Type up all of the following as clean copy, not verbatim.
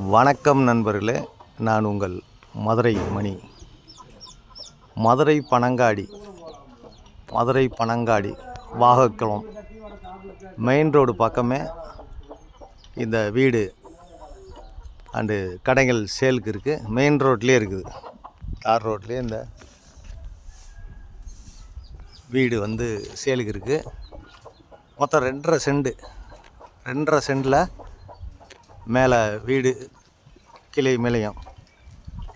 வணக்கம் நண்பர்களே, நான் உங்கள் மதுரை மணி. மதுரை பனங்காடி வாகக்குளம் மெயின் ரோடு பக்கமே இந்த வீடு அண்டு கடைகள் சேலுக்கு இருக்குது. மெயின் ரோட்லேயே இருக்குது, தார் ரோட்லேயே இந்த வீடு சேலுக்கு இருக்குது. மொத்தம் 2.5 சென்டில் மேலே வீடு கிளை மேலையும்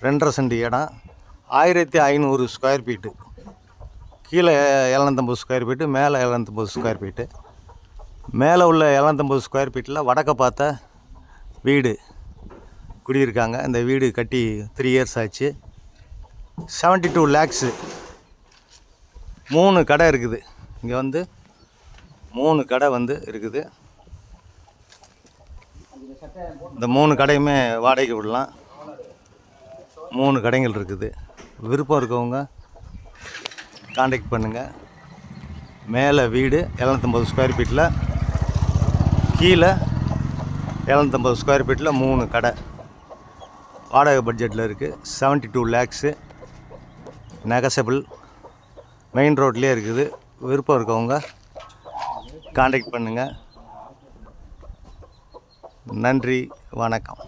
2.5 சென்ட் இடம், 1500 ஸ்கொயர் ஃபீட்டு. கீழே 750 ஸ்கொயர் ஃபீட்டு, மேலே 750 ஸ்கொயர் ஃபீட்டு. மேலே உள்ள 750 ஸ்கொயர் ஃபீட்டில் வடக்க பார்த்த வீடு குடியிருக்காங்க. இந்த வீடு கட்டி 3 இயர்ஸ் ஆச்சு. 72 lakhs. 3 கடை இருக்குது. இங்கே 3 கடை இருக்குது. இந்த 3 கடையுமே வாடகைக்கு விடலாம். 3 கடைகள் இருக்குது. விருப்பம் இருக்கவங்க கான்டாக்ட் பண்ணுங்கள். மேலே வீடு 750 ஸ்கொயர் ஃபீட்டில், கீழே 750 ஸ்கொயர் ஃபீட்டில் 3 கடை வாடகை பட்ஜெட்டில் இருக்குது. 72 lakhs. நெகசபிள். மெயின் ரோட்லேயே இருக்குது. விருப்பம் இருக்கவங்க கான்டாக்ட் பண்ணுங்கள். நன்றி, வணக்கம்.